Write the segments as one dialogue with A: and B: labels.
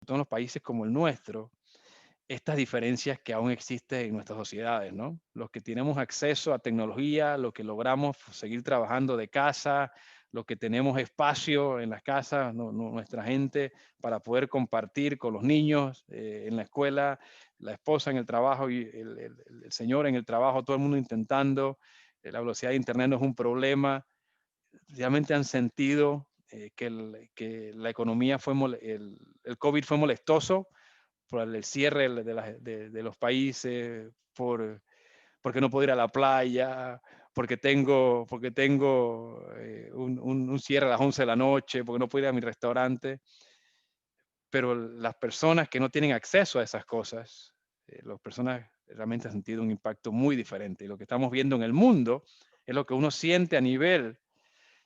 A: en los países como el nuestro, estas diferencias que aún existen en nuestras sociedades, ¿no? Los que tenemos acceso a tecnología, los que logramos seguir trabajando de casa, los que tenemos espacio en las casas, nuestra gente, para poder compartir con los niños en la escuela, la esposa en el trabajo y el señor en el trabajo, todo el mundo intentando. La velocidad de Internet no es un problema. Realmente han sentido que la economía el COVID fue molestoso por el cierre de los países, porque no puedo ir a la playa, porque tengo un cierre a las 11 de la noche, porque no puedo ir a mi restaurante. Pero las personas que no tienen acceso a esas cosas, las personas realmente han sentido un impacto muy diferente. Y lo que estamos viendo en el mundo es lo que uno siente a nivel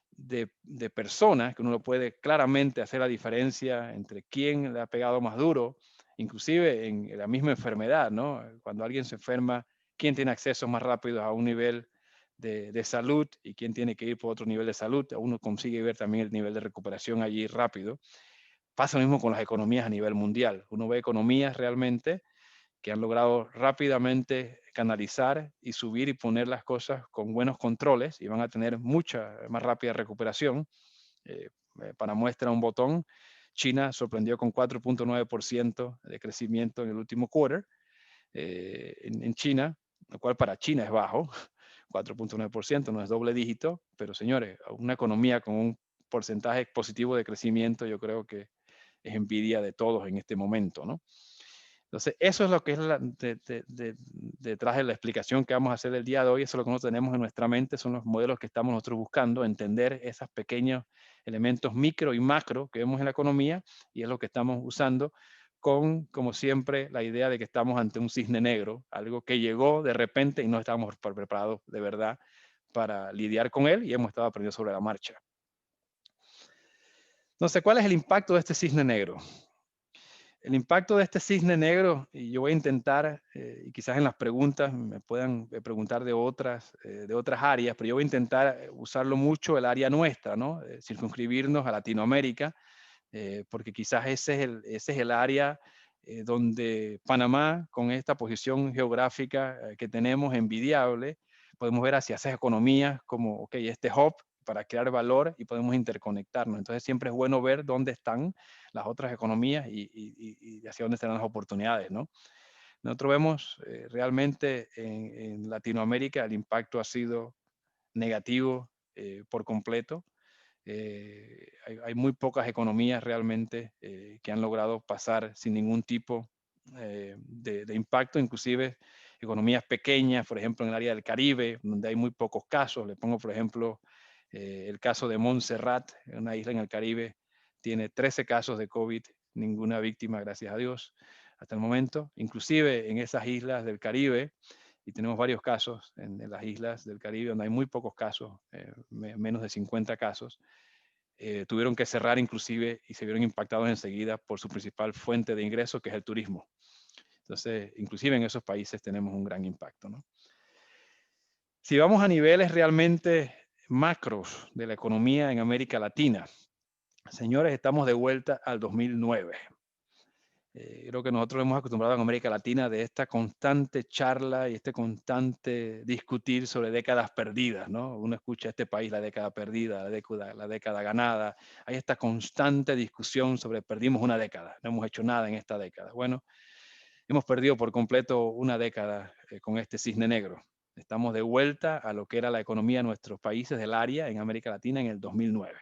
A: de personas, que uno lo puede claramente hacer la diferencia entre quién le ha pegado más duro, inclusive en la misma enfermedad, ¿no? Cuando alguien se enferma, quién tiene acceso más rápido a un nivel de salud y quién tiene que ir por otro nivel de salud. Uno consigue ver también el nivel de recuperación allí rápido. Pasa lo mismo con las economías a nivel mundial. Uno ve economías realmente que han logrado rápidamente canalizar y subir y poner las cosas con buenos controles y van a tener mucha más rápida recuperación. Eh, para muestra un botón, China sorprendió con 4.9% de crecimiento en el último quarter en China, lo cual para China es bajo, 4.9%, no es doble dígito, pero señores, una economía con un porcentaje positivo de crecimiento, yo creo que es envidia de todos en este momento, ¿no? Entonces, eso es lo que es detrás de la explicación que vamos a hacer el día de hoy. Eso es lo que nosotros tenemos en nuestra mente, son los modelos que estamos nosotros buscando, entender esos pequeños elementos micro y macro que vemos en la economía y es lo que estamos usando con, como siempre, la idea de que estamos ante un cisne negro, algo que llegó de repente y no estábamos preparados de verdad para lidiar con él y hemos estado aprendiendo sobre la marcha. Entonces, ¿cuál es el impacto de este cisne negro? El impacto de este cisne negro, y yo voy a intentar, y quizás en las preguntas me puedan preguntar de otras áreas, pero yo voy a intentar usarlo mucho el área nuestra, ¿no? Circunscribirnos a Latinoamérica, porque quizás ese es el área donde Panamá, con esta posición geográfica que tenemos envidiable, podemos ver hacia esas economías como, ok, este hub para crear valor y podemos interconectarnos. Entonces siempre es bueno ver dónde están las otras economías y hacia dónde están las oportunidades, ¿no? Nosotros vemos realmente en Latinoamérica el impacto ha sido negativo por completo. Hay muy pocas economías realmente que han logrado pasar sin ningún tipo de impacto, inclusive economías pequeñas, por ejemplo, en el área del Caribe, donde hay muy pocos casos. Le pongo, por ejemplo, el caso de Montserrat, una isla en el Caribe, tiene 13 casos de COVID, ninguna víctima, gracias a Dios, hasta el momento. Inclusive en esas islas del Caribe, y tenemos varios casos en las islas del Caribe donde hay muy pocos casos, menos de 50 casos, tuvieron que cerrar inclusive y se vieron impactados enseguida por su principal fuente de ingresos, que es el turismo. Entonces, inclusive en esos países tenemos un gran impacto, ¿no? Si vamos a niveles realmente macros de la economía en América Latina, señores, estamos de vuelta al 2009. Creo que nosotros hemos acostumbrado en América Latina de esta constante charla y este constante discutir sobre décadas perdidas, ¿no? Uno escucha este país, la década perdida, la década ganada. Hay esta constante discusión sobre perdimos una década, no hemos hecho nada en esta década. Bueno, hemos perdido por completo una década con este cisne negro. Estamos de vuelta a lo que era la economía de nuestros países del área en América Latina en el 2009.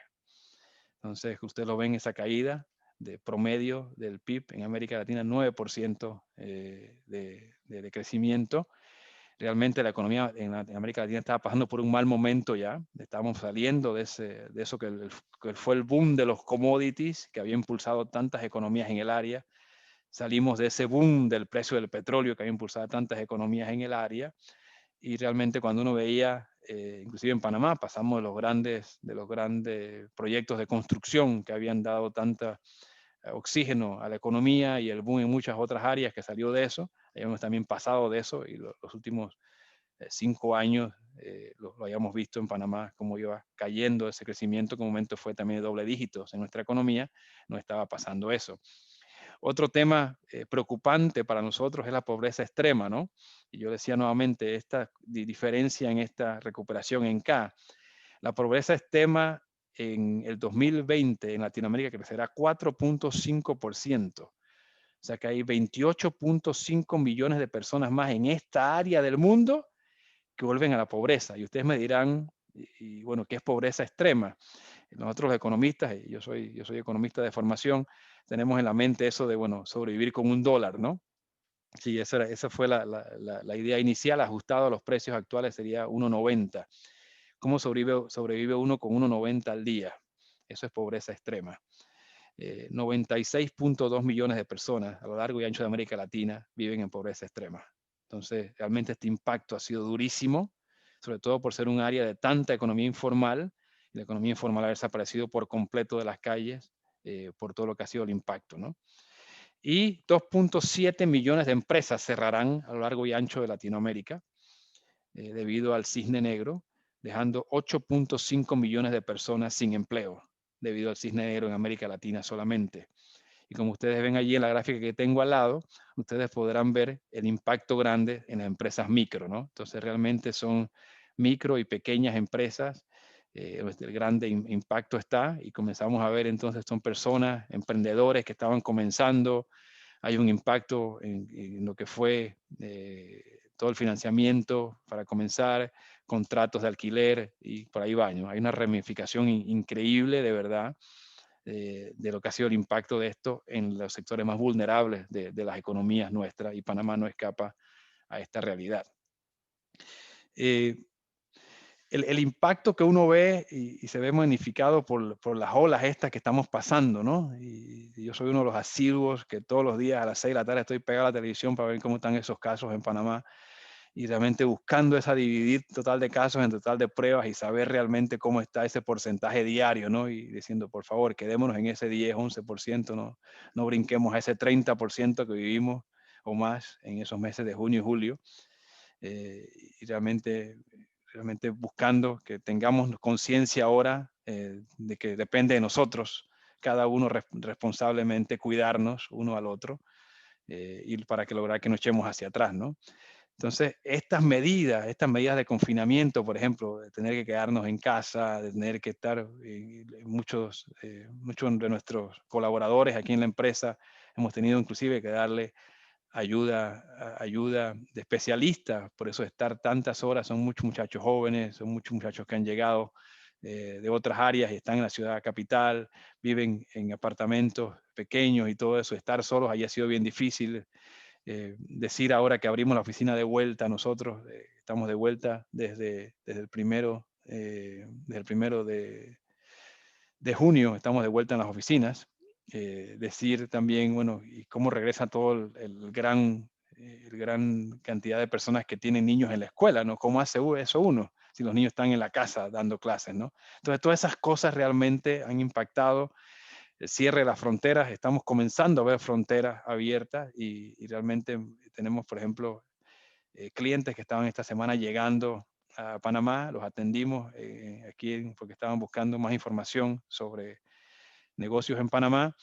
A: Entonces, usted lo ve en esa caída de promedio del PIB en América Latina, 9% de crecimiento. Realmente la economía en América Latina estaba pasando por un mal momento ya. Estábamos saliendo de eso que fue el boom de los commodities que había impulsado tantas economías en el área. Salimos de ese boom del precio del petróleo que había impulsado tantas economías en el área y realmente cuando uno veía, inclusive en Panamá, pasamos de los grandes proyectos de construcción que habían dado tanta oxígeno a la economía y el boom en muchas otras áreas que salió de eso. Habíamos también pasado de eso y los últimos 5 años lo hayamos visto en Panamá, cómo iba cayendo ese crecimiento, que en un momento fue también de doble dígitos en nuestra economía, no estaba pasando eso. Otro tema preocupante para nosotros es la pobreza extrema, ¿no? Y yo decía nuevamente esta diferencia en esta recuperación en K. La pobreza extrema en el 2020 en Latinoamérica crecerá 4.5%. O sea que hay 28.5 millones de personas más en esta área del mundo que vuelven a la pobreza. Y ustedes me dirán, bueno, ¿qué es pobreza extrema? Nosotros los economistas, y yo soy economista de formación, tenemos en la mente eso de, bueno, sobrevivir con $1, ¿no? Sí, esa fue la idea inicial, ajustado a los precios actuales sería 1.90. ¿Cómo sobrevive uno con 1.90 al día? Eso es pobreza extrema. 96.2 millones de personas a lo largo y ancho de América Latina viven en pobreza extrema. Entonces, realmente este impacto ha sido durísimo, sobre todo por ser un área de tanta economía informal, y la economía informal ha desaparecido por completo de las calles por todo lo que ha sido el impacto, ¿no? Y 2.7 millones de empresas cerrarán a lo largo y ancho de Latinoamérica debido al cisne negro, dejando 8.5 millones de personas sin empleo debido al cisne negro en América Latina solamente. Y como ustedes ven allí en la gráfica que tengo al lado, ustedes podrán ver el impacto grande en las empresas micro, ¿no? Entonces realmente son micro y pequeñas empresas. El grande impacto está y comenzamos a ver entonces son personas, emprendedores que estaban comenzando. Hay un impacto en lo que fue todo el financiamiento para comenzar, contratos de alquiler y por ahí va, ¿no? Hay una ramificación increíble de verdad de lo que ha sido el impacto de esto en los sectores más vulnerables de las economías nuestras y Panamá no escapa a esta realidad. Eh, el impacto que uno ve y se ve magnificado por las olas estas que estamos pasando, ¿no? Y yo soy uno de los asiduos que todos los días a las 6 de la tarde estoy pegado a la televisión para ver cómo están esos casos en Panamá y realmente buscando esa dividir total de casos en total de pruebas y saber realmente cómo está ese porcentaje diario, ¿no? Y diciendo, por favor, quedémonos en ese 10, 11%, no brinquemos a ese 30% que vivimos o más en esos meses de junio y julio. Y realmente buscando que tengamos conciencia ahora de que depende de nosotros, cada uno responsablemente cuidarnos uno al otro y para que lograr que nos echemos hacia atrás, ¿no? Entonces, estas medidas de confinamiento, por ejemplo, de tener que quedarnos en casa, de tener que estar, muchos de nuestros colaboradores aquí en la empresa hemos tenido inclusive que darle ayuda de especialistas, por eso estar tantas horas, son muchos muchachos jóvenes, son muchos muchachos que han llegado de otras áreas y están en la ciudad capital, viven en apartamentos pequeños y todo eso, estar solos allí ha sido bien difícil. Decir ahora que abrimos la oficina de vuelta, nosotros estamos de vuelta desde el primero de junio, estamos de vuelta en las oficinas. Decir también, bueno, y cómo regresa todo el gran cantidad de personas que tienen niños en la escuela, ¿no? ¿Cómo hace eso uno si los niños están en la casa dando clases, ¿no? Entonces, todas esas cosas realmente han impactado el cierre de las fronteras. Estamos comenzando a ver fronteras abiertas y realmente tenemos, por ejemplo, clientes que estaban esta semana llegando a Panamá, los atendimos aquí porque estaban buscando más información sobre negocios en Panamá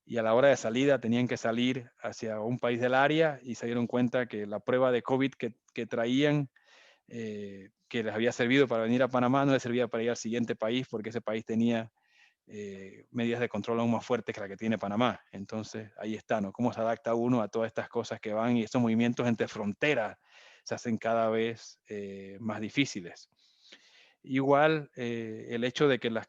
A: y a la hora de salida tenían que salir hacia un país del área y se dieron cuenta que la prueba de COVID que traían, que les había servido para venir a Panamá, no les servía para ir al siguiente país porque ese país tenía medidas de control aún más fuertes que la que tiene Panamá. Entonces, ahí está, ¿no? Cómo se adapta uno a todas estas cosas que van y estos movimientos entre fronteras se hacen cada vez más difíciles. Igual, el hecho de que las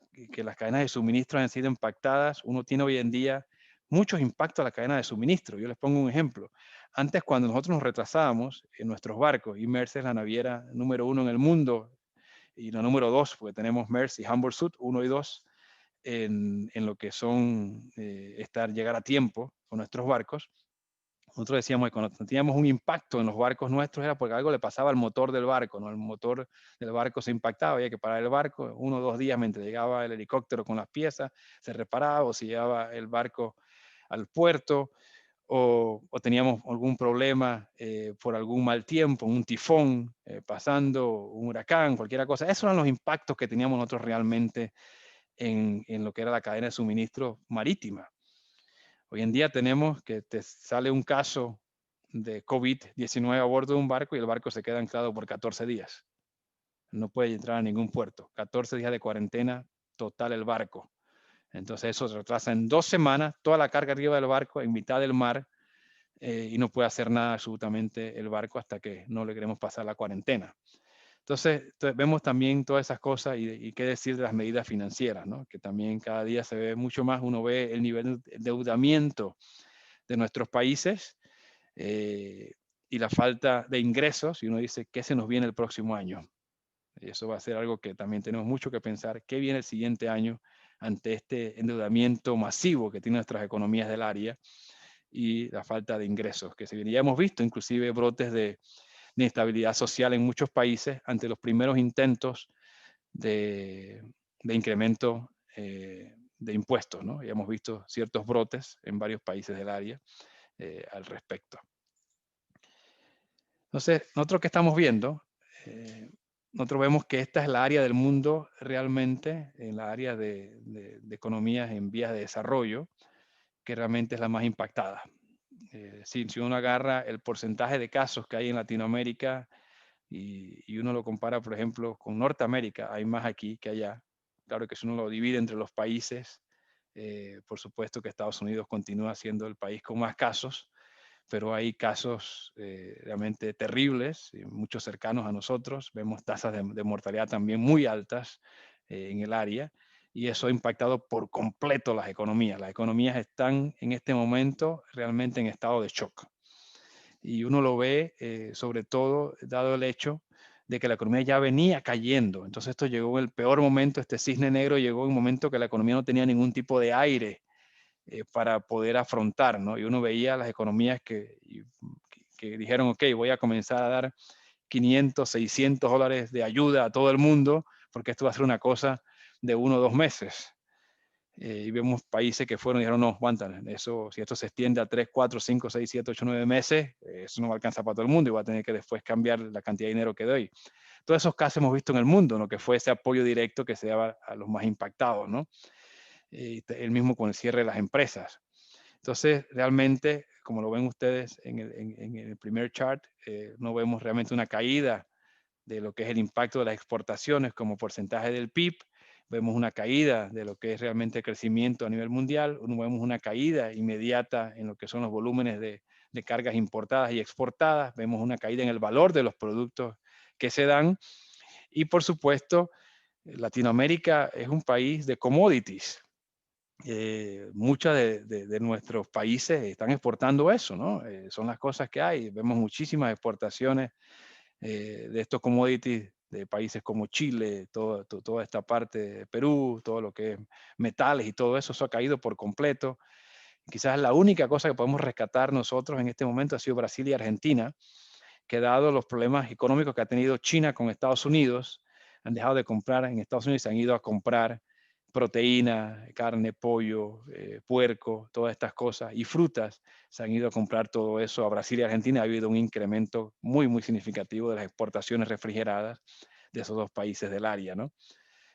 A: cadenas de suministro han sido impactadas, uno tiene hoy en día muchos impactos a la cadena de suministro. Yo les pongo un ejemplo. Antes, cuando nosotros nos retrasábamos en nuestros barcos, y Maersk es la naviera número 1 en el mundo, y la número 2, porque tenemos Maersk y Hamburg Süd, 1 y 2, en lo que son llegar a tiempo con nuestros barcos. Nosotros decíamos que cuando teníamos un impacto en los barcos nuestros era porque algo le pasaba al motor del barco, ¿no? El motor del barco se impactaba, había que parar el barco, 1 o 2 días mientras llegaba el helicóptero con las piezas, se reparaba o se llevaba el barco al puerto o teníamos algún problema por algún mal tiempo, un tifón pasando, un huracán, cualquier cosa. Esos eran los impactos que teníamos nosotros realmente en lo que era la cadena de suministro marítima. Hoy en día tenemos que te sale un caso de COVID-19 a bordo de un barco y el barco se queda anclado por 14 días. No puede entrar a ningún puerto. 14 días de cuarentena total el barco. Entonces eso se retrasa en 2 semanas, toda la carga arriba del barco en mitad del mar, y no puede hacer nada absolutamente el barco hasta que no le queremos pasar la cuarentena. Entonces, vemos también todas esas cosas y qué decir de las medidas financieras, ¿no? Que también cada día se ve mucho más, uno ve el nivel de endeudamiento de nuestros países, eh, y la falta de ingresos, y uno dice, ¿qué se nos viene el próximo año? Y eso va a ser algo que también tenemos mucho que pensar, ¿qué viene el siguiente año ante este endeudamiento masivo que tienen nuestras economías del área y la falta de ingresos que se viene? Ya hemos visto inclusive brotes de inestabilidad social en muchos países ante los primeros intentos de, incremento de impuestos, ¿no? Ya hemos visto ciertos brotes en varios países del área al respecto. Entonces, nosotros que estamos viendo, nosotros vemos que esta es la área del mundo realmente, en la área de economías en vías de desarrollo, que realmente es la más impactada. Si uno agarra el porcentaje de casos que hay en Latinoamérica y uno lo compara, por ejemplo, con Norteamérica, hay más aquí que allá. Claro que si uno lo divide entre los países, por supuesto que Estados Unidos continúa siendo el país con más casos, pero hay casos realmente terribles, muchos cercanos a nosotros. Vemos tasas de mortalidad también muy altas en el área y eso ha impactado por completo las economías. Las economías están en este momento realmente en estado de shock. Y uno lo ve sobre todo dado el hecho de que la economía ya venía cayendo. Entonces esto llegó en el peor momento, este cisne negro llegó en un momento que la economía no tenía ningún tipo de aire para poder afrontar, ¿no? Y uno veía las economías que dijeron, ok, voy a comenzar a dar 500, 600 dólares de ayuda a todo el mundo, porque esto va a ser una cosa de 1 o 2 meses. Y vemos países que fueron y dijeron, no, aguantan, eso, si esto se extiende a 3, 4, 5, 6, 7, 8, 9 meses, eso no va a alcanzar para todo el mundo y va a tener que después cambiar la cantidad de dinero que doy. Todos esos casos hemos visto en el mundo, ¿no? Que fue ese apoyo directo que se daba a los más impactados, ¿no? El mismo con el cierre de las empresas. Entonces, realmente, como lo ven ustedes en el primer chart, no vemos realmente una caída de lo que es el impacto de las exportaciones como porcentaje del PIB. Vemos una caída de lo que es realmente el crecimiento a nivel mundial. Vemos una caída inmediata en lo que son los volúmenes de cargas importadas y exportadas. Vemos una caída en el valor de los productos que se dan. Y por supuesto, Latinoamérica es un país de commodities. Muchos de nuestros países están exportando eso, ¿no? Son las cosas que hay. Vemos muchísimas exportaciones de estos commodities de países como Chile, toda esta parte de Perú, todo lo que es metales y todo eso, eso ha caído por completo. Quizás la única cosa que podemos rescatar nosotros en este momento ha sido Brasil y Argentina, que dado los problemas económicos que ha tenido China con Estados Unidos, han dejado de comprar en Estados Unidos y se han ido a comprar proteína, carne, pollo, puerco, todas estas cosas, y frutas, se han ido a comprar todo eso a Brasil y Argentina. Ha habido un incremento muy, muy significativo de las exportaciones refrigeradas de esos dos países del área, ¿no?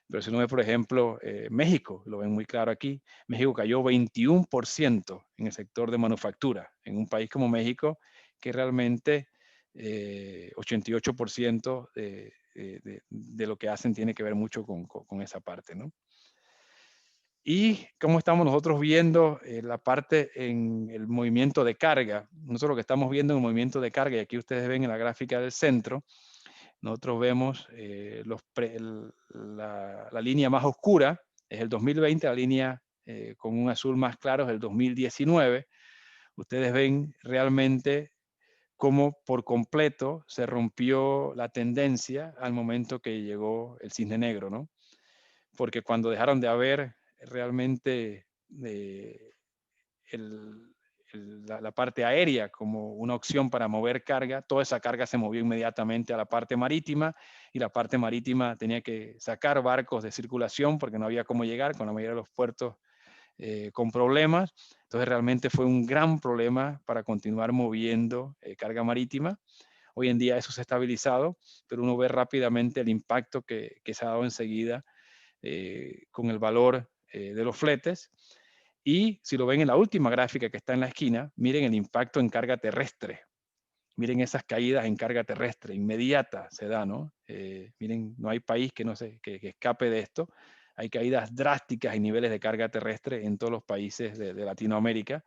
A: Pero si uno ve, por ejemplo, México, lo ven muy claro aquí, México cayó 21% en el sector de manufactura, en un país como México, que realmente 88% de lo que hacen tiene que ver mucho con esa parte, ¿no? Y cómo estamos nosotros viendo la parte en el movimiento de carga. Nosotros lo que estamos viendo en el movimiento de carga, y aquí ustedes ven en la gráfica del centro, nosotros vemos la línea más oscura, es el 2020, la línea con un azul más claro es el 2019. Ustedes ven realmente cómo por completo se rompió la tendencia al momento que llegó el cisne negro, ¿no? Porque cuando dejaron de haber realmente el, la parte aérea como una opción para mover carga, toda esa carga se movió inmediatamente a la parte marítima y la parte marítima tenía que sacar barcos de circulación porque no había cómo llegar con la mayoría de los puertos con problemas. Entonces realmente fue un gran problema para continuar moviendo carga marítima. Hoy en día eso se ha estabilizado, pero uno ve rápidamente el impacto que se ha dado enseguida con el valor de los fletes. Y si lo ven en la última gráfica que está en la esquina, miren el impacto en carga terrestre. Miren esas caídas en carga terrestre, inmediata se da, ¿no? Miren, no hay país que, no se, que escape de esto. Hay caídas drásticas en niveles de carga terrestre en todos los países de Latinoamérica,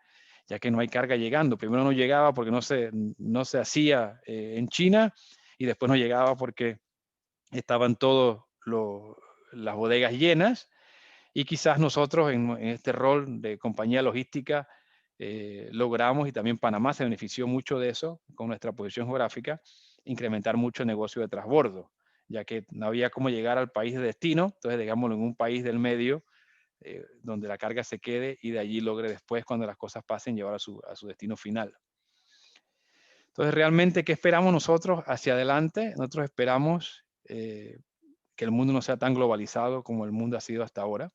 A: ya que no hay carga llegando. Primero no llegaba porque no se hacía en China, y después no llegaba porque estaban todas las bodegas llenas, y quizás nosotros en este rol de compañía logística logramos, y también Panamá se benefició mucho de eso con nuestra posición geográfica, incrementar mucho el negocio de transbordo, ya que no había cómo llegar al país de destino. Entonces, digámoslo, en un país del medio, donde la carga se quede y de allí logre después, cuando las cosas pasen, llevar a su destino final. Entonces, realmente, ¿qué esperamos nosotros hacia adelante? Nosotros esperamos que el mundo no sea tan globalizado como el mundo ha sido hasta ahora.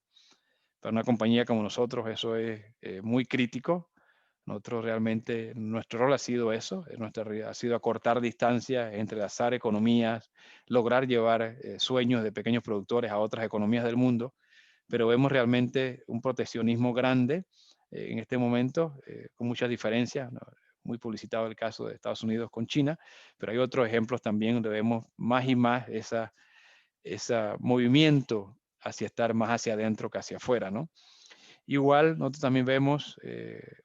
A: Para una compañía como nosotros eso es muy crítico. Nosotros realmente, nuestro rol ha sido eso, ha sido acortar distancias, entrelazar economías, lograr llevar sueños de pequeños productores a otras economías del mundo, pero vemos realmente un proteccionismo grande en este momento, con muchas diferencias, ¿no? Muy publicitado el caso de Estados Unidos con China, pero hay otros ejemplos también donde vemos más y más ese movimiento hacia estar más hacia adentro que hacia afuera, ¿no? Igual, nosotros también vemos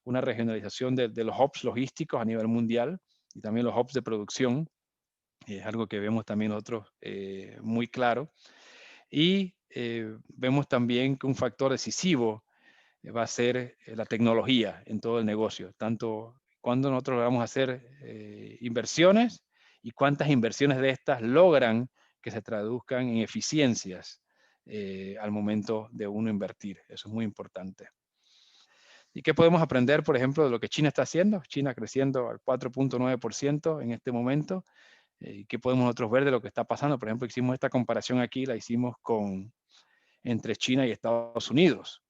A: una regionalización de los hubs logísticos a nivel mundial y también los hubs de producción. Es algo que vemos también nosotros muy claro. Y vemos también que un factor decisivo va a ser la tecnología en todo el negocio, tanto cuando nosotros vamos a hacer inversiones y cuántas inversiones de estas logran que se traduzcan en eficiencias al momento de uno invertir. Eso es muy importante. ¿Y qué podemos aprender, por ejemplo, de lo que China está haciendo? China creciendo al 4.9% en este momento. ¿Qué podemos nosotros ver de lo que está pasando? Por ejemplo, hicimos esta comparación aquí, la hicimos entre China y Estados Unidos.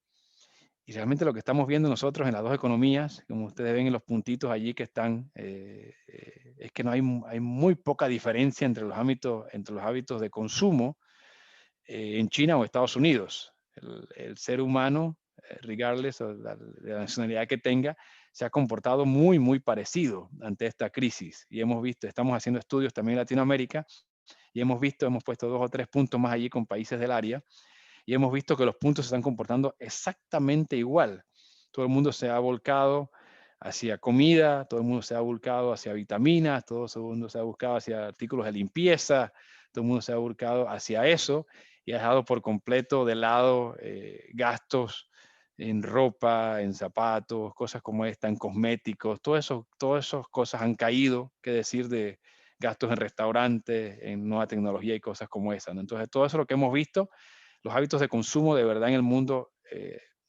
A: Y realmente lo que estamos viendo nosotros en las dos economías, como ustedes ven en los puntitos allí que están, es que no hay muy poca diferencia entre los hábitos de consumo en China o Estados Unidos. El ser humano, regardless de la nacionalidad que tenga, se ha comportado muy parecido ante esta crisis. Y hemos visto, estamos haciendo estudios también en Latinoamérica, y hemos puesto 2 o 3 puntos más allí con países del área, y hemos visto que los puntos se están comportando exactamente igual. Todo el mundo se ha volcado hacia comida, todo el mundo se ha volcado hacia vitaminas, todo el mundo se ha buscado hacia artículos de limpieza, todo el mundo se ha volcado hacia eso, y ha dejado por completo de lado gastos en ropa, en zapatos, cosas como esta, en cosméticos. Todas esas cosas han caído, qué decir de gastos en restaurantes, en nueva tecnología y cosas como esa, ¿no? Entonces, todo eso es lo que hemos visto, los hábitos de consumo de verdad en el mundo.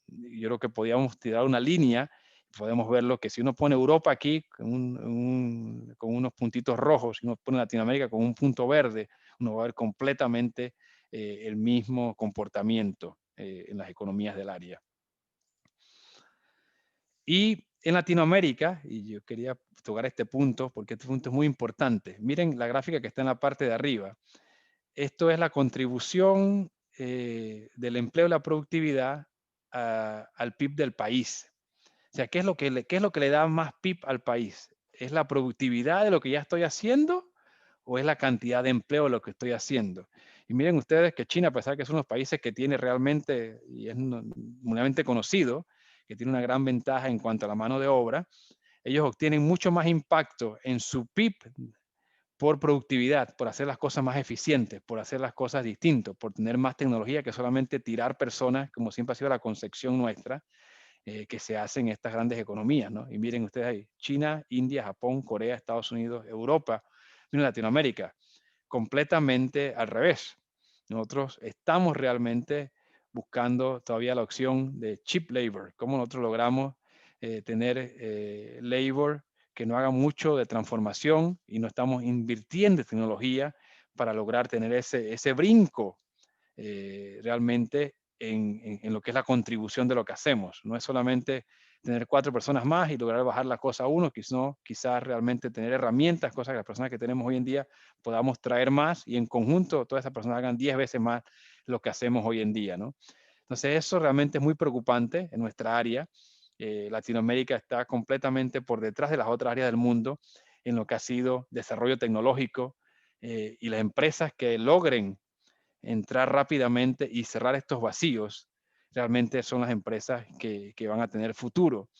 A: Yo creo que podíamos tirar una línea, podemos verlo, que si uno pone Europa aquí con unos puntitos rojos, si uno pone Latinoamérica con un punto verde, uno va a ver completamente el mismo comportamiento en las economías del área. Y en Latinoamérica, y yo quería tocar este punto porque este punto es muy importante. Miren la gráfica que está en la parte de arriba. Esto es la contribución del empleo y la productividad al PIB del país. O sea, ¿qué es lo que le da más PIB al país? ¿Es la productividad de lo que ya estoy haciendo o es la cantidad de empleo de lo que estoy haciendo? Y miren ustedes que China, a pesar de que es uno de los países que tiene realmente, y es mundialmente conocido, que tiene una gran ventaja en cuanto a la mano de obra, ellos obtienen mucho más impacto en su PIB por productividad, por hacer las cosas más eficientes, por hacer las cosas distintas, por tener más tecnología que solamente tirar personas, como siempre ha sido la concepción nuestra, que se hace en estas grandes economías, ¿no? Y miren ustedes ahí, China, India, Japón, Corea, Estados Unidos, Europa, miren Latinoamérica, completamente al revés. Nosotros estamos realmente buscando todavía la opción de cheap labor, cómo nosotros logramos tener labor que no haga mucho de transformación y no estamos invirtiendo en tecnología para lograr tener ese brinco realmente en lo que es la contribución de lo que hacemos. No es solamente tener 4 personas más y lograr bajar la cosa a uno, sino quizás realmente tener herramientas, cosas que las personas que tenemos hoy en día podamos traer más y en conjunto todas esas personas hagan 10 veces más lo que hacemos hoy en día, ¿no? Entonces eso realmente es muy preocupante en nuestra área. Latinoamérica está completamente por detrás de las otras áreas del mundo en lo que ha sido desarrollo tecnológico, y las empresas que logren entrar rápidamente y cerrar estos vacíos realmente son las empresas que van a tener futuro.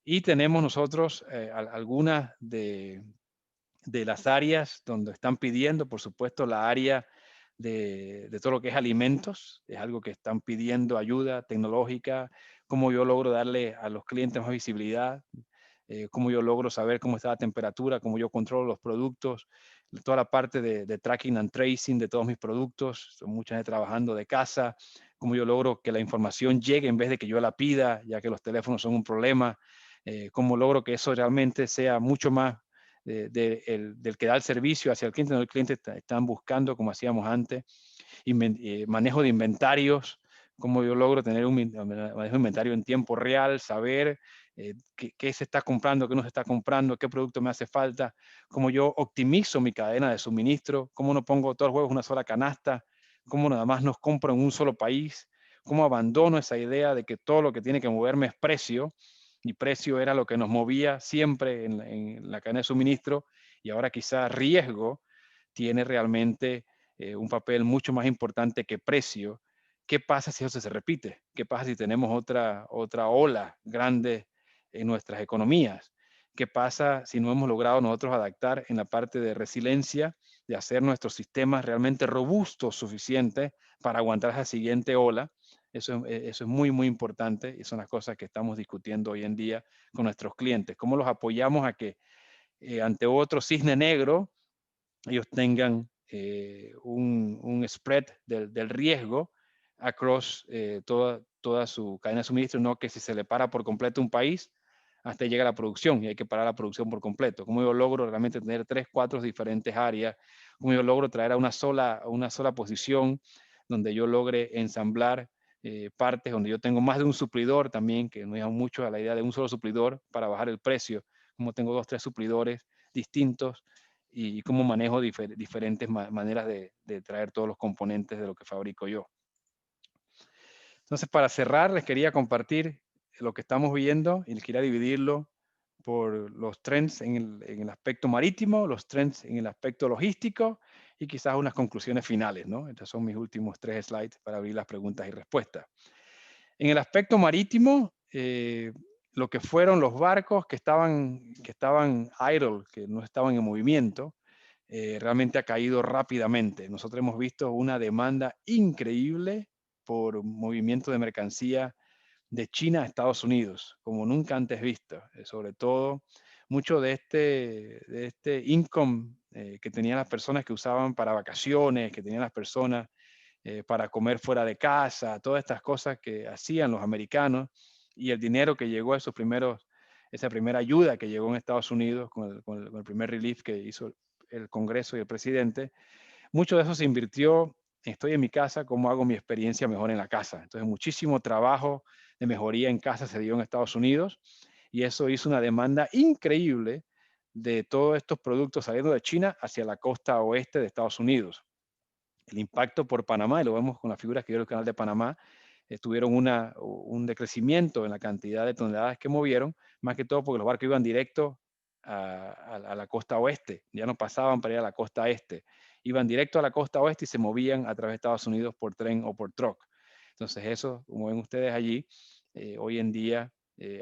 A: Y tenemos nosotros algunas de las áreas donde están pidiendo, por supuesto, la área de todo lo que es alimentos, es algo que están pidiendo ayuda tecnológica, cómo yo logro darle a los clientes más visibilidad, cómo yo logro saber cómo está la temperatura, cómo yo controlo los productos, toda la parte de tracking and tracing de todos mis productos, son mucha gente trabajando de casa, cómo yo logro que la información llegue en vez de que yo la pida, ya que los teléfonos son un problema, cómo logro que eso realmente sea mucho más del que da el servicio hacia el cliente, no el cliente están buscando como hacíamos antes, manejo de inventarios, cómo yo logro tener un manejo de inventario en tiempo real, saber qué se está comprando, qué no se está comprando, qué producto me hace falta, cómo yo optimizo mi cadena de suministro, cómo no pongo todos los huevos en una sola canasta, cómo nada más nos compro en un solo país, cómo abandono esa idea de que todo lo que tiene que moverme es precio, y precio era lo que nos movía siempre en la cadena de suministro, y ahora quizás riesgo tiene realmente un papel mucho más importante que precio. ¿Qué pasa si eso se repite? ¿Qué pasa si tenemos otra ola grande en nuestras economías? ¿Qué pasa si no hemos logrado nosotros adaptar en la parte de resiliencia, de hacer nuestros sistemas realmente robustos suficientes para aguantar esa siguiente ola? Eso es muy, muy importante y son las cosas que estamos discutiendo hoy en día con nuestros clientes. ¿Cómo los apoyamos a que ante otro cisne negro ellos tengan un spread del riesgo across toda su cadena de suministro, no que si se le para por completo un país, hasta llega la producción y hay que parar la producción por completo? ¿Cómo yo logro realmente tener 3, 4 diferentes áreas? ¿Cómo yo logro traer a una sola posición donde yo logre ensamblar partes, donde yo tengo más de un suplidor también, que no llevan mucho a la idea de un solo suplidor para bajar el precio? Como tengo 2, 3 suplidores distintos y cómo manejo diferentes maneras de traer todos los componentes de lo que fabrico yo. Entonces, para cerrar, les quería compartir lo que estamos viendo y les quería dividirlo por los trends en el aspecto marítimo, los trends en el aspecto logístico y quizás unas conclusiones finales, ¿no? Estos son mis últimos 3 slides para abrir las preguntas y respuestas. En el aspecto marítimo, lo que fueron los barcos que estaban idle, que no estaban en movimiento, realmente ha caído rápidamente. Nosotros hemos visto una demanda increíble por movimiento de mercancía de China a Estados Unidos, como nunca antes visto. Sobre todo, mucho de este income que tenían las personas que usaban para vacaciones, que tenían las personas para comer fuera de casa, todas estas cosas que hacían los americanos, y el dinero que llegó a esa primera ayuda que llegó en Estados Unidos con el primer relief que hizo el Congreso y el presidente, mucho de eso se invirtió en estoy en mi casa, cómo hago mi experiencia mejor en la casa. Entonces, muchísimo trabajo de mejoría en casa se dio en Estados Unidos y eso hizo una demanda increíble de todos estos productos saliendo de China hacia la costa oeste de Estados Unidos. El impacto por Panamá, y lo vemos con las figuras que dio el canal de Panamá, tuvieron un decrecimiento en la cantidad de toneladas que movieron, más que todo porque los barcos iban directo a la costa oeste, ya no pasaban para ir a la costa este, iban directo a la costa oeste y se movían a través de Estados Unidos por tren o por truck. Entonces eso, como ven ustedes allí, hoy en día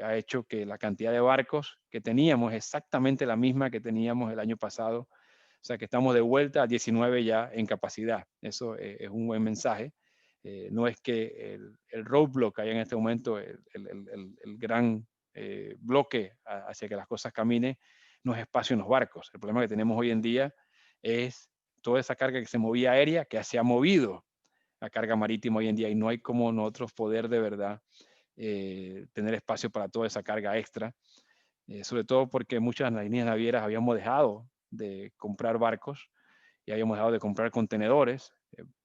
A: ha hecho que la cantidad de barcos que teníamos es exactamente la misma que teníamos el año pasado, o sea que estamos de vuelta a 19 ya en capacidad. Eso es un buen mensaje. No es que el roadblock que hay en este momento, el gran bloque hacia que las cosas caminen, no es espacio en los barcos. El problema que tenemos hoy en día es toda esa carga que se movía aérea, que se ha movido a carga marítima hoy en día y no hay como nosotros poder de verdad tener espacio para toda esa carga extra. Sobre todo porque muchas de las líneas navieras habíamos dejado de comprar barcos y habíamos dejado de comprar contenedores,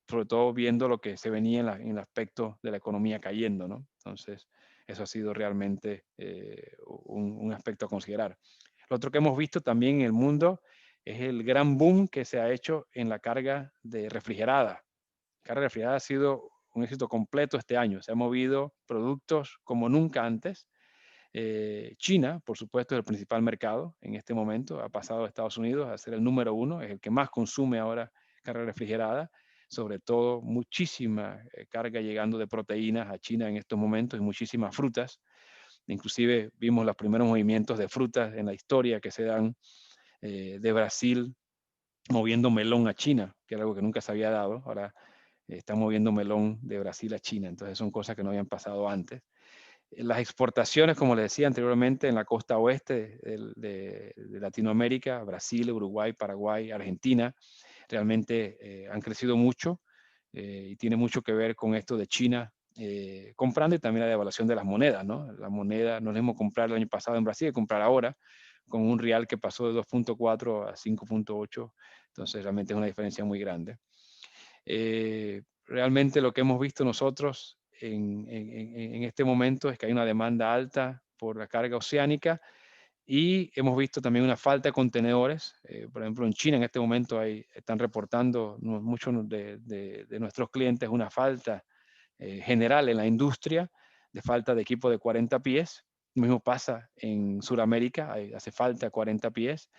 A: sobre todo viendo lo que se venía en el aspecto de la economía cayendo, ¿no? Entonces, eso ha sido realmente un aspecto a considerar. Lo otro que hemos visto también en el mundo es el gran boom que se ha hecho en la carga de refrigerada. La carga refrigerada ha sido con éxito completo este año. Se han movido productos como nunca antes. China, por supuesto, es el principal mercado en este momento. Ha pasado a Estados Unidos a ser el número uno, es el que más consume ahora carga refrigerada, sobre todo muchísima carga llegando de proteínas a China en estos momentos y muchísimas frutas. Inclusive vimos los primeros movimientos de frutas en la historia que se dan de Brasil moviendo melón a China, que era algo que nunca se había dado. Ahora están moviendo melón de Brasil a China. Entonces son cosas que no habían pasado antes. Las exportaciones, como les decía anteriormente, en la costa oeste de Latinoamérica, Brasil, Uruguay, Paraguay, Argentina, realmente han crecido mucho y tiene mucho que ver con esto de China comprando y también la devaluación de las monedas, ¿no? La moneda, no es lo mismo comprar el año pasado en Brasil que comprar ahora, con un real que pasó de 2.4 a 5.8, entonces realmente es una diferencia muy grande. Realmente lo que hemos visto nosotros en este momento es que hay una demanda alta por la carga oceánica y hemos visto también una falta de contenedores. Por ejemplo, en China en este momento están reportando muchos de nuestros clientes una falta general en la industria de falta de equipo de 40 pies. Lo mismo pasa en Sudamérica, hace falta 40 pies,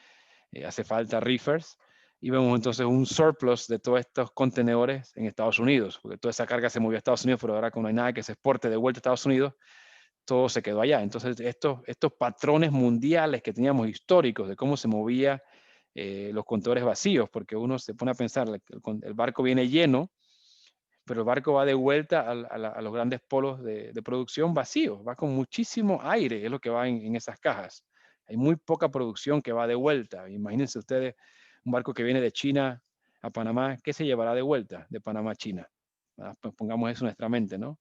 A: hace falta reefers y vemos entonces un surplus de todos estos contenedores en Estados Unidos, porque toda esa carga se movió a Estados Unidos, pero ahora como no hay nada que se exporte de vuelta a Estados Unidos, todo se quedó allá. Entonces estos patrones mundiales que teníamos históricos de cómo se movía los contenedores vacíos, porque uno se pone a pensar, el barco viene lleno, pero el barco va de vuelta a los grandes polos de producción vacíos, va con muchísimo aire, es lo que va en esas cajas. Hay muy poca producción que va de vuelta. Imagínense ustedes un barco que viene de China a Panamá, ¿qué se llevará de vuelta de Panamá a China? Pues pongamos eso en nuestra mente, ¿no?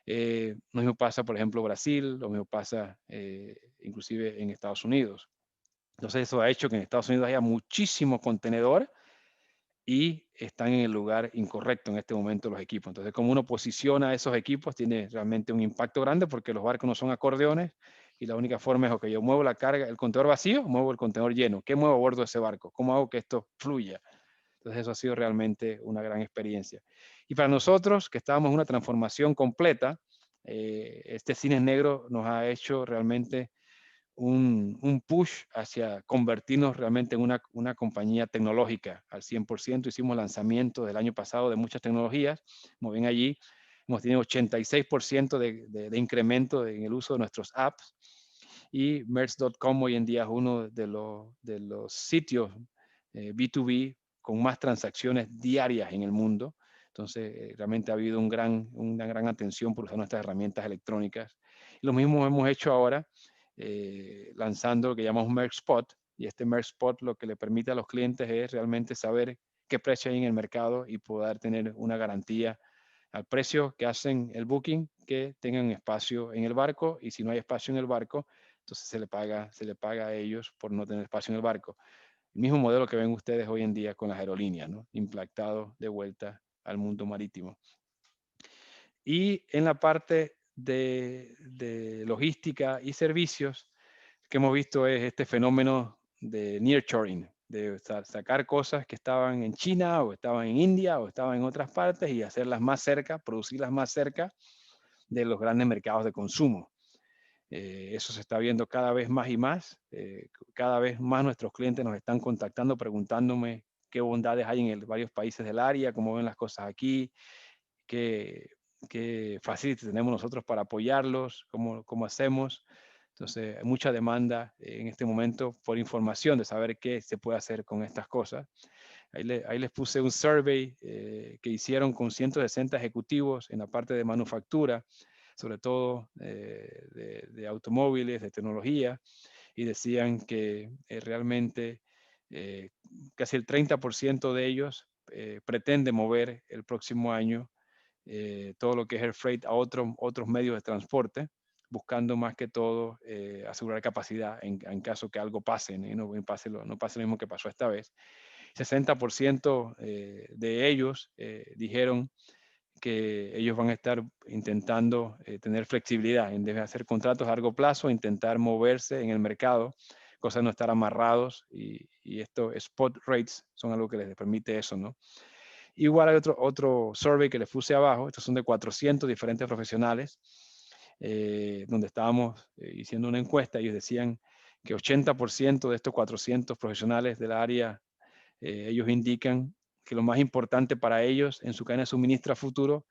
A: Lo mismo pasa, por ejemplo, Brasil, lo mismo pasa inclusive en Estados Unidos. Entonces eso ha hecho que en Estados Unidos haya muchísimo contenedor y están en el lugar incorrecto en este momento los equipos. Entonces, como uno posiciona esos equipos tiene realmente un impacto grande porque los barcos no son acordeones y la única forma es, ok, yo muevo la carga, el contenedor vacío, muevo el contenedor lleno. ¿Qué muevo a bordo de ese barco? ¿Cómo hago que esto fluya? Entonces, eso ha sido realmente una gran experiencia. Y para nosotros, que estábamos en una transformación completa, este cine negro nos ha hecho realmente un push hacia convertirnos realmente en una compañía tecnológica al 100%. Hicimos lanzamientos del año pasado de muchas tecnologías. Como ven allí, hemos tenido 86% de incremento en el uso de nuestros apps. Y Merch.com hoy en día es uno de los sitios B2B con más transacciones diarias en el mundo. Entonces, realmente ha habido una gran atención por usar nuestras herramientas electrónicas. Y lo mismo hemos hecho ahora lanzando lo que llamamos Merch Spot. Y este Merch Spot lo que le permite a los clientes es realmente saber qué precio hay en el mercado y poder tener una garantía al precio que hacen el booking, que tengan espacio en el barco, y si no hay espacio en el barco, entonces se le paga a ellos por no tener espacio en el barco. El mismo modelo que ven ustedes hoy en día con las aerolíneas, ¿no? Implantado de vuelta al mundo marítimo. Y en la parte de logística y servicios, que hemos visto es este fenómeno de nearshoring, de sacar cosas que estaban en China o estaban en India o estaban en otras partes y hacerlas más cerca, producirlas más cerca de los grandes mercados de consumo. Eso se está viendo cada vez más y más. Cada vez más nuestros clientes nos están contactando preguntándome qué bondades hay en varios países del área, cómo ven las cosas aquí, qué, qué facility tenemos nosotros para apoyarlos, cómo hacemos. Entonces, hay mucha demanda en este momento por información de saber qué se puede hacer con estas cosas. Ahí les puse un survey que hicieron con 160 ejecutivos en la parte de manufactura, sobre todo de automóviles, de tecnología, y decían que realmente casi el 30% de ellos pretende mover el próximo año todo lo que es el freight a otros medios de transporte, buscando más que todo asegurar capacidad en caso que algo pase, y no pase lo mismo que pasó esta vez. 60% de ellos dijeron que ellos van a estar intentando tener flexibilidad en vez de hacer contratos a largo plazo, intentar moverse en el mercado, cosa de no estar amarrados y estos spot rates son algo que les permite eso, ¿no? Igual hay otro survey que les puse abajo, estos son de 400 diferentes profesionales, donde estábamos haciendo una encuesta. Ellos decían que 80% de estos 400 profesionales del área, ellos indican que lo más importante para ellos en su cadena de suministro a futuro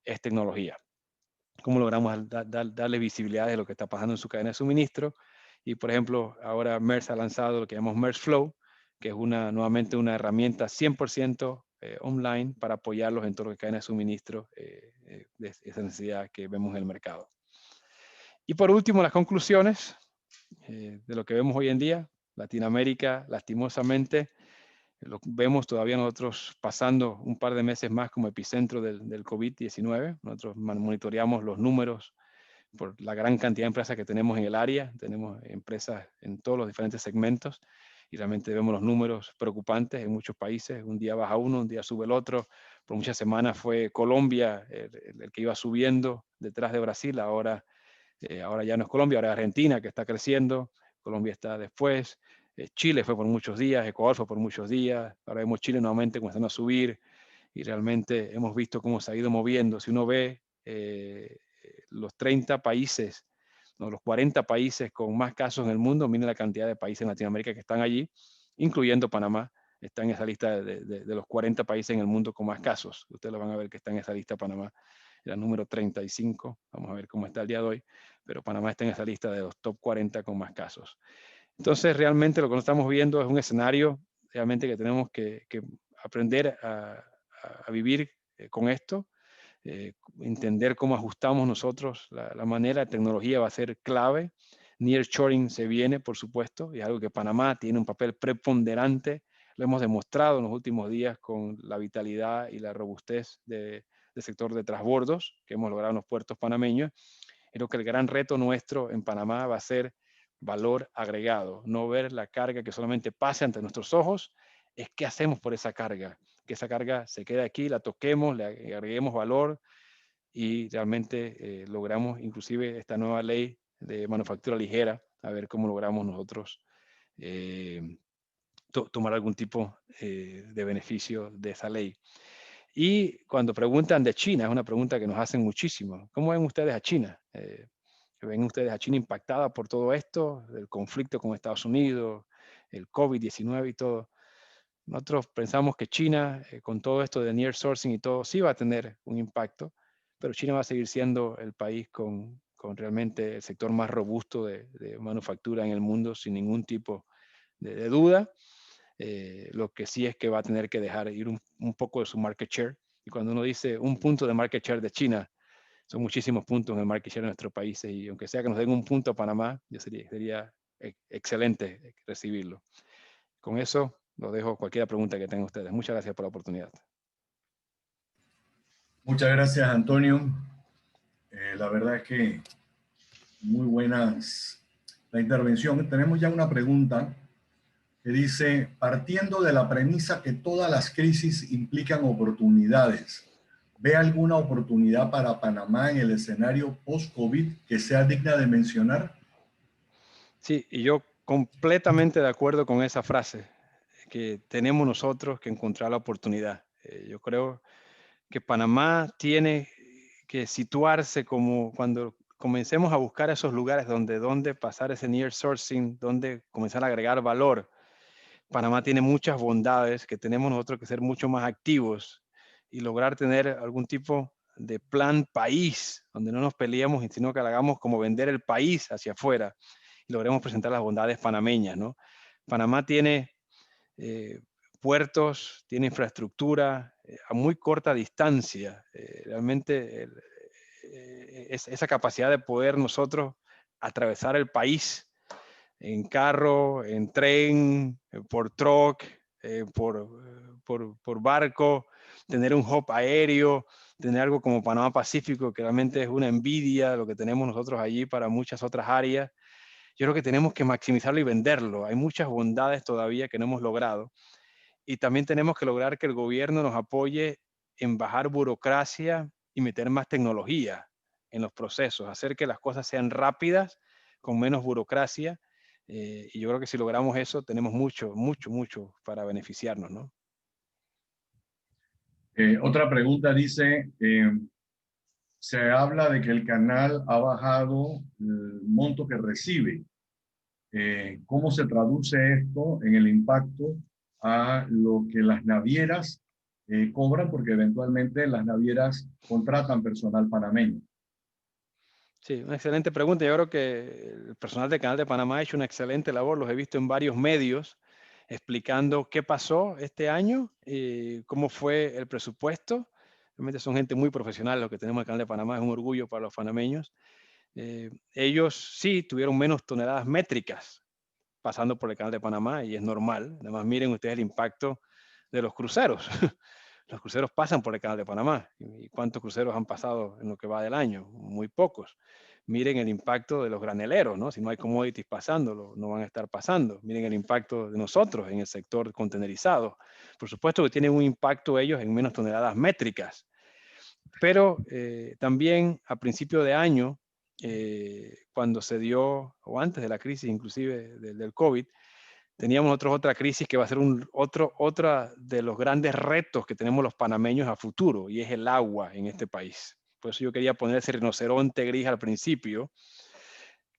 A: es tecnología. Cómo logramos darle visibilidad de lo que está pasando en su cadena de suministro. Y por ejemplo, ahora Maersk ha lanzado lo que llamamos Maersk Flow, que es nuevamente una herramienta 100% online para apoyarlos en todo lo que cadena de suministro de esa necesidad que vemos en el mercado. Y por último, las conclusiones de lo que vemos hoy en día. Latinoamérica, lastimosamente, lo vemos todavía nosotros pasando un par de meses más como epicentro del COVID-19. Nosotros monitoreamos los números por la gran cantidad de empresas que tenemos en el área. Tenemos empresas en todos los diferentes segmentos y realmente vemos los números preocupantes en muchos países. Un día baja uno, un día sube el otro. Por muchas semanas fue Colombia el que iba subiendo detrás de Brasil. Ahora ya no es Colombia, ahora es Argentina que está creciendo. Colombia está después. Chile fue por muchos días, Ecuador fue por muchos días. Ahora vemos Chile nuevamente comenzando a subir y realmente hemos visto cómo se ha ido moviendo. Si uno ve los 30 países, no, los 40 países con más casos en el mundo, miren la cantidad de países en Latinoamérica que están allí, incluyendo Panamá, está en esa lista de los 40 países en el mundo con más casos. Ustedes lo van a ver que está en esa lista Panamá, era número 35, vamos a ver cómo está el día de hoy, pero Panamá está en esa lista de los top 40 con más casos. Entonces, realmente lo que nos estamos viendo es un escenario realmente que tenemos que aprender a vivir con esto, entender cómo ajustamos nosotros la manera. La tecnología va a ser clave. Nearshoring se viene, por supuesto, y es algo que Panamá tiene un papel preponderante. Lo hemos demostrado en los últimos días con la vitalidad y la robustez del sector de transbordos que hemos logrado en los puertos panameños. Creo que el gran reto nuestro en Panamá va a ser valor agregado, no ver la carga que solamente pase ante nuestros ojos, es qué hacemos por esa carga, que esa carga se quede aquí, la toquemos, le agreguemos valor y realmente logramos inclusive esta nueva ley de manufactura ligera, a ver cómo logramos nosotros tomar algún tipo de beneficio de esa ley. Y cuando preguntan de China, es una pregunta que nos hacen muchísimo. ¿Cómo ven ustedes a China? ¿Ven ustedes a China impactada por todo esto, el conflicto con Estados Unidos, el COVID-19 y todo? Nosotros pensamos que China, con todo esto de nearshoring y todo, sí va a tener un impacto, pero China va a seguir siendo el país con realmente el sector más robusto de manufactura en el mundo, sin ningún tipo de duda. Lo que sí es que va a tener que dejar ir un poco de su market share. Y cuando uno dice un punto de market share de China, son muchísimos puntos en el market share de nuestros países. Y aunque sea que nos den un punto a Panamá, ya sería excelente recibirlo. Con eso lo dejo cualquier pregunta que tengan ustedes. Muchas gracias por la oportunidad.
B: Muchas gracias, Antonio. La verdad es que muy buenas la intervención. Tenemos ya una pregunta que dice, partiendo de la premisa que todas las crisis implican oportunidades, ¿ve alguna oportunidad para Panamá en el escenario post-COVID que sea digna de mencionar?
A: Sí, y yo completamente de acuerdo con esa frase, que tenemos nosotros que encontrar la oportunidad. Yo creo que Panamá tiene que situarse como cuando comencemos a buscar esos lugares donde pasar ese near sourcing, donde comenzar a agregar valor. Panamá tiene muchas bondades que tenemos nosotros que ser mucho más activos y lograr tener algún tipo de plan país, donde no nos peleemos, sino que hagamos como vender el país hacia afuera y logremos presentar las bondades panameñas, ¿no? Panamá tiene eh, puertos, tiene infraestructura a muy corta distancia. Realmente esa capacidad de poder nosotros atravesar el país en carro, en tren, por truck, por barco, tener un hub aéreo, tener algo como Panamá Pacífico, que realmente es una envidia lo que tenemos nosotros allí para muchas otras áreas. Yo creo que tenemos que maximizarlo y venderlo. Hay muchas bondades todavía que no hemos logrado. Y también tenemos que lograr que el gobierno nos apoye en bajar burocracia y meter más tecnología en los procesos, hacer que las cosas sean rápidas, con menos burocracia. Y yo creo que si logramos eso, tenemos mucho para beneficiarnos, ¿no?
B: Otra pregunta dice, se habla de que el canal ha bajado el monto que recibe. ¿Cómo se traduce esto en el impacto a lo que las navieras cobran? Porque eventualmente las navieras contratan personal panameño.
A: Sí, una excelente pregunta. Yo creo que el personal del Canal de Panamá ha hecho una excelente labor. Los he visto en varios medios explicando qué pasó este año, cómo fue el presupuesto. Realmente son gente muy profesional los que tenemos en el Canal de Panamá. Es un orgullo para los panameños. Ellos sí tuvieron menos toneladas métricas pasando por el Canal de Panamá y es normal. Además, miren ustedes el impacto de los cruceros. Los cruceros pasan por el Canal de Panamá. ¿Y cuántos cruceros han pasado en lo que va del año? Muy pocos. Miren el impacto de los graneleros, ¿no? Si no hay commodities pasando, no van a estar pasando. Miren el impacto de nosotros en el sector contenerizado. Por supuesto que tienen un impacto ellos en menos toneladas métricas. Pero también a principio de año, cuando se dio, o antes de la crisis inclusive del COVID, teníamos otra crisis que va a ser otra de los grandes retos que tenemos los panameños a futuro, y es el agua en este país. Por eso yo quería poner ese rinoceronte gris al principio,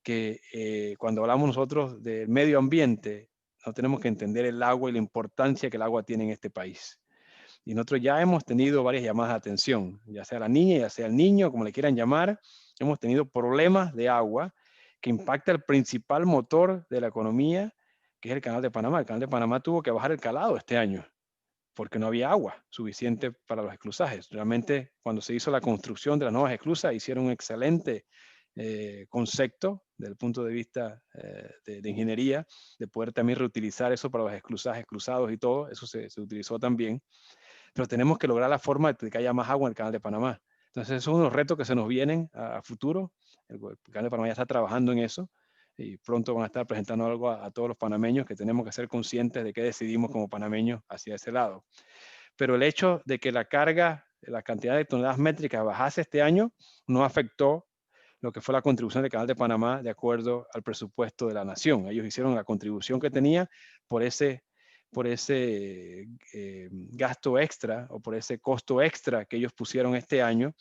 A: que cuando hablamos nosotros del medio ambiente, no tenemos que entender el agua y la importancia que el agua tiene en este país. Y nosotros ya hemos tenido varias llamadas de atención, ya sea la niña, ya sea el niño, como le quieran llamar. Hemos tenido problemas de agua que impacta el principal motor de la economía, que es el Canal de Panamá. El Canal de Panamá tuvo que bajar el calado este año porque no había agua suficiente para los esclusajes. Realmente, cuando se hizo la construcción de las nuevas esclusas, hicieron un excelente concepto desde el punto de vista de ingeniería, de poder también reutilizar eso para los esclusajes cruzados y todo. Eso se utilizó también, pero tenemos que lograr la forma de que haya más agua en el Canal de Panamá. Entonces, esos son unos retos que se nos vienen a futuro. El Canal de Panamá ya está trabajando en eso y pronto van a estar presentando algo a todos los panameños, que tenemos que ser conscientes de qué decidimos como panameños hacia ese lado. Pero el hecho de que la carga, la cantidad de toneladas métricas bajase este año, no afectó lo que fue la contribución del Canal de Panamá de acuerdo al presupuesto de la nación. Ellos hicieron la contribución que tenía por ese gasto extra o por ese costo extra que ellos pusieron este año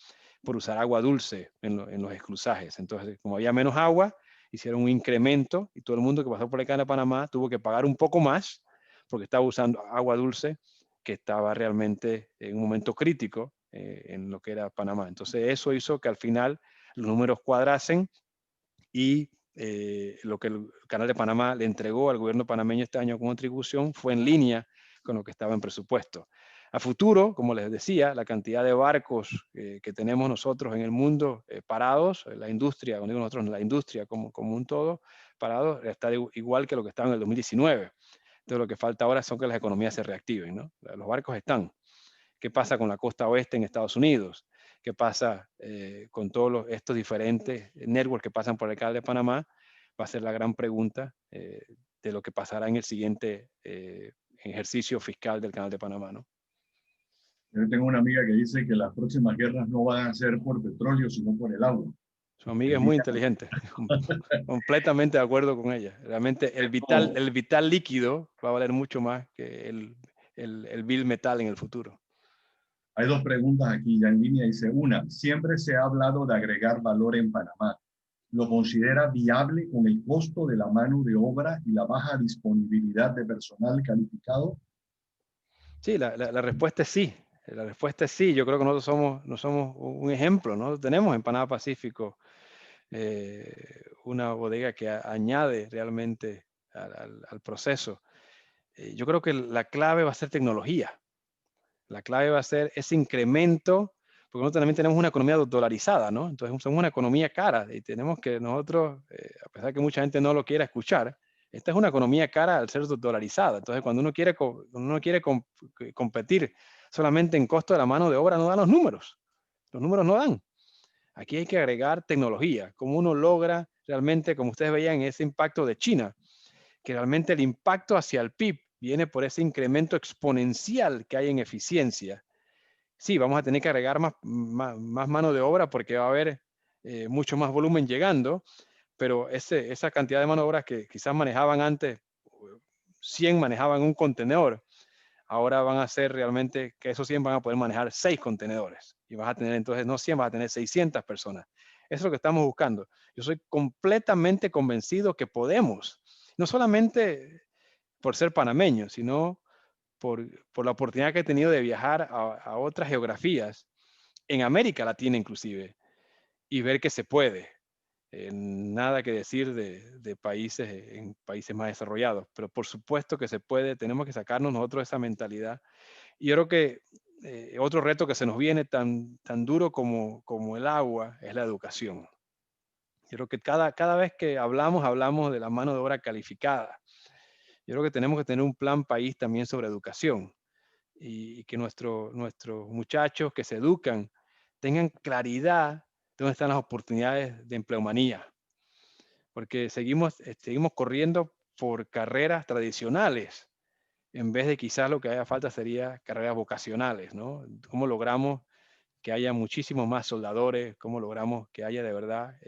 A: por usar agua dulce en los esclusajes. Entonces, como había menos agua, hicieron un incremento y todo el mundo que pasó por el Canal de Panamá tuvo que pagar un poco más porque estaba usando agua dulce que estaba realmente en un momento crítico en lo que era Panamá. Entonces, eso hizo que al final los números cuadrasen y lo que el Canal de Panamá le entregó al gobierno panameño este año como contribución fue en línea con lo que estaba en presupuesto. A futuro, como les decía, la cantidad de barcos que tenemos nosotros en el mundo parados, la industria, cuando digo nosotros, la industria como un todo, parados, está igual que lo que estaba en el 2019. Entonces lo que falta ahora son que las economías se reactiven, ¿no? Los barcos están. ¿Qué pasa con la costa oeste en Estados Unidos? ¿Qué pasa con todos estos diferentes networks que pasan por el Canal de Panamá? Va a ser la gran pregunta de lo que pasará en el siguiente ejercicio fiscal del Canal de Panamá, ¿no?
B: Yo tengo una amiga que dice que las próximas guerras no van a ser por petróleo, sino por el agua.
A: Su amiga es muy inteligente, completamente de acuerdo con ella. Realmente el vital líquido va a valer mucho más que el vil metal en el futuro.
B: Hay dos preguntas aquí ya en línea. Dice, una, siempre se ha hablado de agregar valor en Panamá. ¿Lo considera viable con el costo de la mano de obra y la baja disponibilidad de personal calificado?
A: Sí, la respuesta es sí. La respuesta es sí. Yo creo que nosotros no somos un ejemplo, ¿no? Tenemos en Panamá Pacífico una bodega que añade realmente al proceso. Yo creo que la clave va a ser tecnología. La clave va a ser ese incremento, porque nosotros también tenemos una economía dolarizada, ¿no? Entonces somos una economía cara y tenemos que nosotros, a pesar de que mucha gente no lo quiera escuchar, esta es una economía cara al ser dolarizada. Entonces cuando uno quiere competir solamente en costo de la mano de obra, no dan los números. Los números no dan. Aquí hay que agregar tecnología. Cómo uno logra realmente, como ustedes veían, ese impacto de China, que realmente el impacto hacia el PIB viene por ese incremento exponencial que hay en eficiencia. Sí, vamos a tener que agregar más mano de obra porque va a haber mucho más volumen llegando, pero esa cantidad de mano de obra que quizás manejaban antes, 100 manejaban un contenedor, ahora van a ser realmente que esos 100 van a poder manejar 6 contenedores y vas a tener entonces no 100, vas a tener 600 personas. Eso es lo que estamos buscando. Yo soy completamente convencido que podemos, no solamente por ser panameño, sino por la oportunidad que he tenido de viajar a otras geografías, en América Latina inclusive, y ver que se puede. Nada que decir de países en países más desarrollados, pero por supuesto que se puede, tenemos que sacarnos nosotros esa mentalidad. Y yo creo que otro reto que se nos viene tan duro como el agua es la educación. Yo creo que cada vez que hablamos de la mano de obra calificada. Yo creo que tenemos que tener un plan país también sobre educación y que nuestros muchachos que se educan tengan claridad de dónde están las oportunidades de empleomanía, porque seguimos corriendo por carreras tradicionales, en vez de quizás lo que haya falta sería carreras vocacionales, ¿no? ¿Cómo logramos que haya muchísimos más soldadores? ¿Cómo logramos que haya de verdad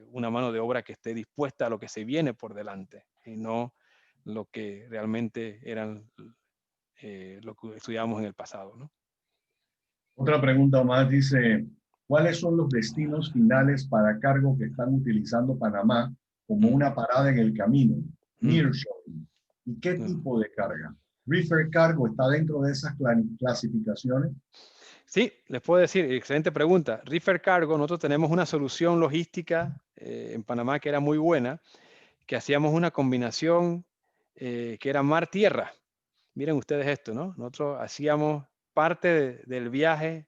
A: una mano de obra que esté dispuesta a lo que se viene por delante y no lo que realmente eran lo que estudiábamos en el pasado, ¿no?
B: Otra pregunta más dice, ¿cuáles son los destinos finales para cargo que están utilizando Panamá como
A: Mm,
B: una parada en el camino?
A: mm,
B: Nearshoring. ¿Y qué
A: no.
B: tipo de carga? ¿Reefer Cargo está dentro de esas clasificaciones?
A: Sí, les puedo decir, excelente pregunta. Reefer Cargo, nosotros tenemos una solución logística en Panamá que era muy buena, que hacíamos una combinación que era mar-tierra. Miren ustedes esto, ¿no? Nosotros hacíamos parte del viaje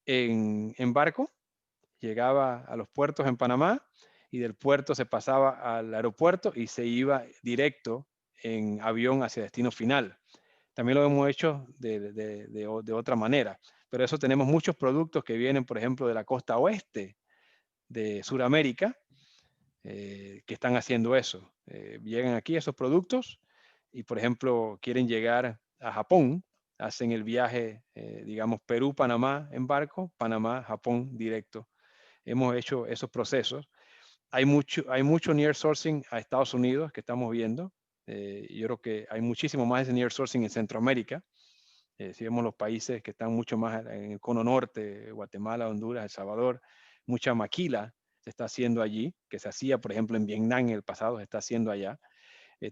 A: en barco, llegaba a los puertos en Panamá y del puerto se pasaba al aeropuerto y se iba directo en avión hacia destino final. También lo hemos hecho de otra manera, pero eso tenemos muchos productos que vienen, por ejemplo, de la costa oeste de Sudamérica, que están haciendo eso. Llegan aquí esos productos y, por ejemplo, quieren llegar a Japón, hacen el viaje, digamos, Perú-Panamá en barco, Panamá-Japón directo. Hemos hecho esos procesos. Hay mucho near sourcing a Estados Unidos que estamos viendo. Yo creo que hay muchísimo más de near sourcing en Centroamérica. Si vemos los países que están mucho más en el cono norte, Guatemala, Honduras, El Salvador, mucha maquila se está haciendo allí, que se hacía, por ejemplo, en Vietnam en el pasado, se está haciendo allá.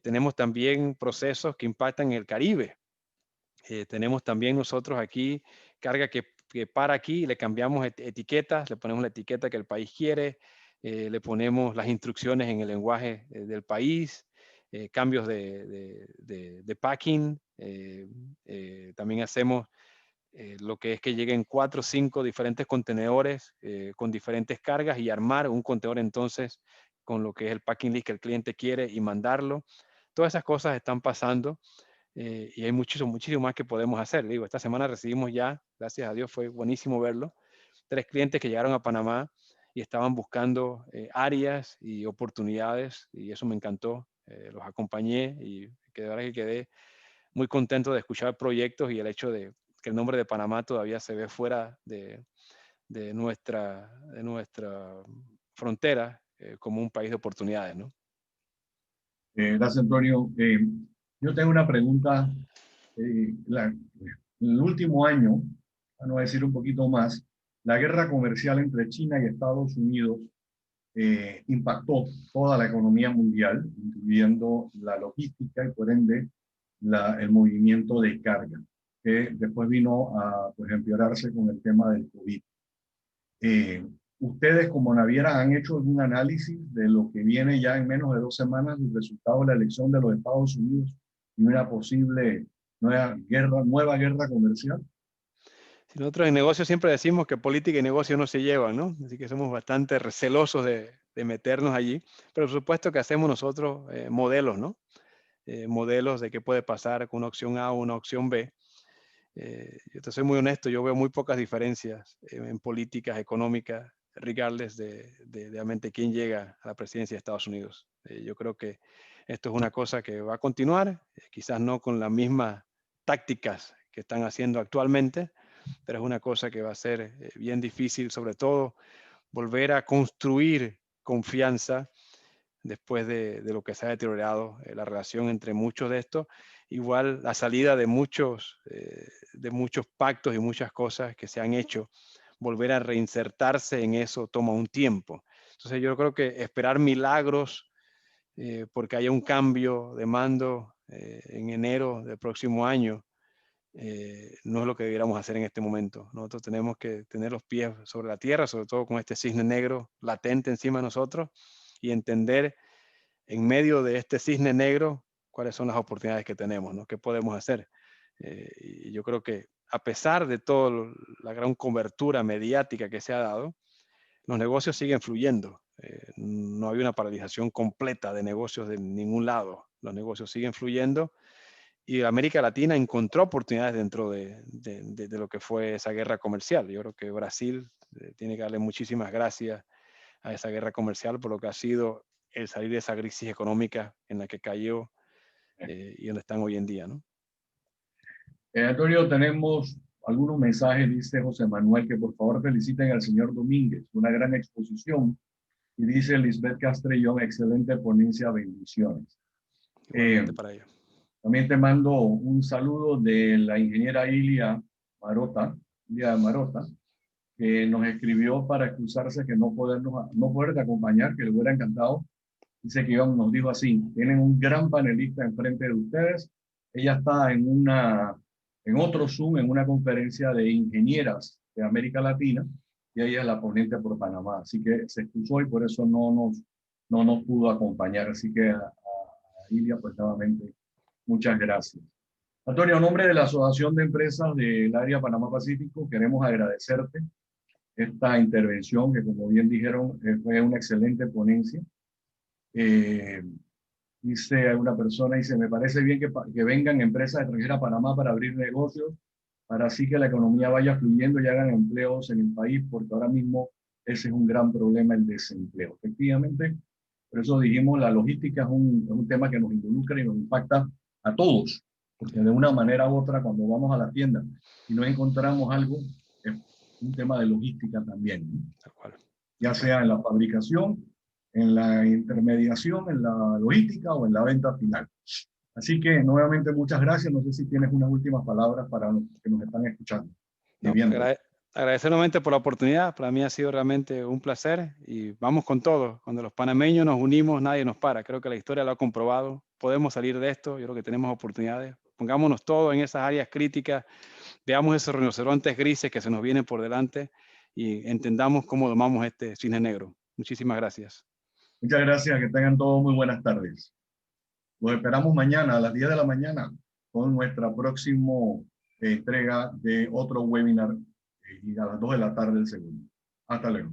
A: Tenemos también procesos que impactan en el Caribe. Tenemos también nosotros aquí carga que para aquí, le cambiamos etiquetas, le ponemos la etiqueta que el país quiere, le ponemos las instrucciones en el lenguaje del país, cambios de packing, también hacemos lo que es que lleguen 4 o 5 diferentes contenedores con diferentes cargas y armar un contenedor entonces con lo que es el packing list que el cliente quiere y mandarlo. Todas esas cosas están pasando y hay muchísimo más que podemos hacer. Digo, esta semana recibimos ya, gracias a Dios, fue buenísimo verlo, 3 clientes que llegaron a Panamá y estaban buscando áreas y oportunidades y eso me encantó. Los acompañé y de verdad que quedé muy contento de escuchar proyectos y el hecho de que el nombre de Panamá todavía se ve fuera de nuestra frontera como un país de oportunidades, ¿no?
B: Gracias, Antonio. Yo tengo una pregunta. En el último año, a no decir un poquito más, la guerra comercial entre China y Estados Unidos impactó toda la economía mundial, incluyendo la logística y por ende el movimiento de carga, que después vino a pues, empeorarse con el tema del COVID. ¿Ustedes como naviera han hecho algún análisis de lo que viene ya en menos de 2 semanas, el resultado de la elección de los Estados Unidos y una posible nueva guerra comercial?
A: Si nosotros en negocio siempre decimos que política y negocio no se llevan, ¿no? Así que somos bastante recelosos de meternos allí, pero por supuesto que hacemos nosotros modelos, ¿no? Modelos de qué puede pasar con una opción A o una opción B. Yo te soy muy honesto, yo veo muy pocas diferencias en políticas económicas, regardless de realmente quién llega a la presidencia de Estados Unidos. Yo creo que esto es una cosa que va a continuar, quizás no con las mismas tácticas que están haciendo actualmente, pero es una cosa que va a ser bien difícil, sobre todo volver a construir confianza después de lo que se ha deteriorado la relación entre muchos de estos. Igual la salida de muchos pactos y muchas cosas que se han hecho, volver a reinsertarse en eso toma un tiempo. Entonces yo creo que esperar milagros porque haya un cambio de mando en enero del próximo año, no es lo que debiéramos hacer en este momento. Nosotros tenemos que tener los pies sobre la tierra, sobre todo con este cisne negro latente encima de nosotros, y entender en medio de este cisne negro cuáles son las oportunidades que tenemos, ¿no? ¿Qué podemos hacer? Y yo creo que a pesar de toda la gran cobertura mediática que se ha dado, los negocios siguen fluyendo. No hay una paralización completa de negocios de ningún lado. Los negocios siguen fluyendo y América Latina encontró oportunidades dentro de lo que fue esa guerra comercial. Yo creo que Brasil tiene que darle muchísimas gracias a esa guerra comercial por lo que ha sido el salir de esa crisis económica en la que cayó y donde están hoy en día, ¿no?
B: Antonio, tenemos algunos mensajes, dice José Manuel, que por favor feliciten al señor Domínguez, una gran exposición. Y dice Lisbeth Castrellón, excelente ponencia, bendiciones.
A: Igualmente para ellos.
B: También te mando un saludo de la ingeniera Ilia Marota, que nos escribió para excusarse que no poderte acompañar, que le hubiera encantado. Dice que nos dijo así: tienen un gran panelista enfrente de ustedes. Ella está en otro Zoom, en una conferencia de ingenieras de América Latina, y ella es la ponente por Panamá. Así que se excusó y por eso no nos pudo acompañar. Así que a Ilia, pues nuevamente, muchas gracias. Antonio, en nombre de la Asociación de Empresas del Área Panamá Pacífico, queremos agradecerte esta intervención, que como bien dijeron, fue una excelente ponencia. Dice alguna persona, dice, me parece bien que vengan empresas extranjeras a Panamá para abrir negocios, para así que la economía vaya fluyendo y hagan empleos en el país, porque ahora mismo ese es un gran problema, el desempleo. Efectivamente, por eso dijimos, la logística es un tema que nos involucra y nos impacta a todos, porque de una manera u otra, cuando vamos a la tienda y no encontramos algo, es un tema de logística también, ¿no?
A: Tal cual.
B: Ya sea en la fabricación, en la intermediación, en la logística o en la venta final. Así que nuevamente muchas gracias. No sé si tienes unas últimas palabras para los que nos están escuchando y
A: No,
B: viendo.
A: agradecer nuevamente por la oportunidad. Para mí ha sido realmente un placer y vamos con todo. Cuando los panameños nos unimos, nadie nos para. Creo que la historia lo ha comprobado. Podemos salir de esto. Yo creo que tenemos oportunidades. Pongámonos todos en esas áreas críticas. Veamos esos rinocerontes grises que se nos vienen por delante y entendamos cómo domamos este cisne negro. Muchísimas gracias.
B: Muchas gracias. Que tengan todos muy buenas tardes. Los esperamos mañana a las 10 de la mañana con nuestra próxima entrega de otro webinar y a las 2 de la tarde el segundo. Hasta luego.